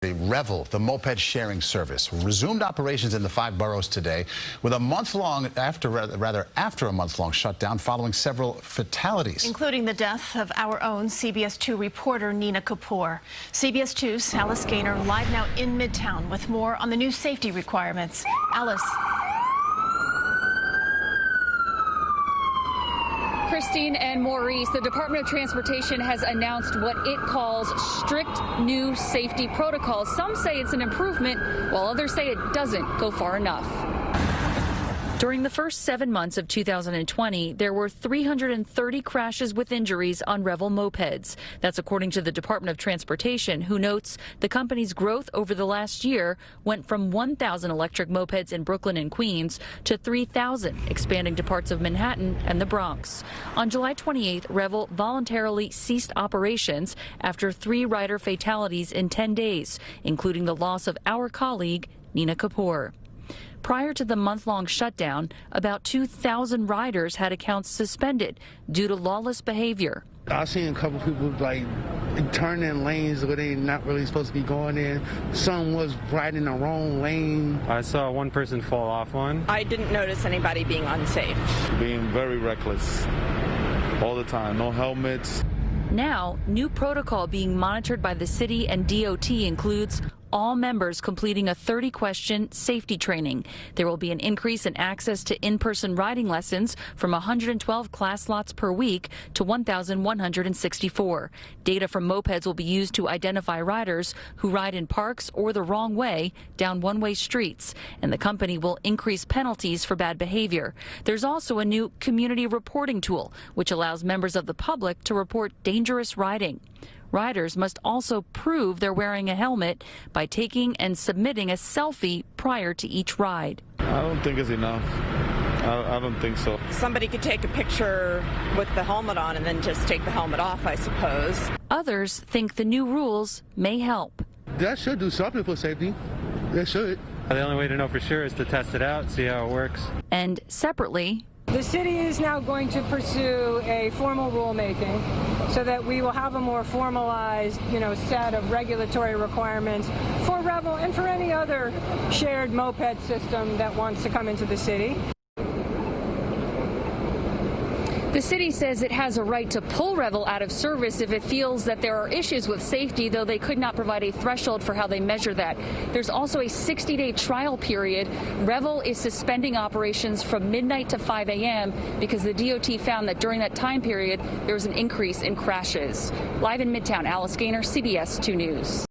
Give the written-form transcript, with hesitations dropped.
The Revel, the moped sharing service, resumed operations in the 5 boroughs today with a month-long after a month-long shutdown following several fatalities, including the death of our own CBS 2 reporter Nina Kapoor. CBS 2's Alice Gaynor live now in Midtown with more on the new safety requirements. Alice. Christine and Maurice, the Department of Transportation has announced what it calls strict new safety protocols. Some say it's an improvement, while others say it doesn't go far enough. During the first 7 months of 2020, there were 330 crashes with injuries on Revel mopeds. That's according to the Department of Transportation, who notes the company's growth over the last year went from 1,000 electric mopeds in Brooklyn and Queens to 3,000, expanding to parts of Manhattan and the Bronx. On July 28th, Revel voluntarily ceased operations after 3 rider fatalities in 10 days, including the loss of our colleague, Nina Kapoor. Prior to the month-long shutdown, about 2,000 riders had accounts suspended due to lawless behavior. I've seen a couple people turn in lanes where they're not really supposed to be going in. Some was riding the wrong lane. I saw one person fall off one. I didn't notice anybody being unsafe. Being very reckless all the time, no helmets. Now, new protocol being monitored by the city and DOT includes all members completing a 30-question safety training. There will be an increase in access to in-person riding lessons from 112 class slots per week to 1,164. Data from mopeds will be used to identify riders who ride in parks or the wrong way down one-way streets, and the company will increase penalties for bad behavior. There's also a new community reporting tool, which allows members of the public to report dangerous riding. Riders must also prove they're wearing a helmet by taking and submitting a selfie prior to each ride. I don't think it's enough. I don't think so. Somebody could take a picture with the helmet on and then just take the helmet off, I suppose. Others think the new rules may help. That should do something for safety. That should. The only way to know for sure is to test it out, see how it works. And separately, the city is now going to pursue a formal rulemaking so that we will have a more formalized, set of regulatory requirements for Revel and for any other shared moped system that wants to come into the city. the city says it has a right to pull Revel out of service if it feels that there are issues with safety, though they could not provide a threshold for how they measure that. There's also a 60-day trial period. Revel is suspending operations from midnight to 5 a.m. because the DOT found that during that time period, there was an increase in crashes. Live in Midtown, Alice Gaynor, CBS 2 News.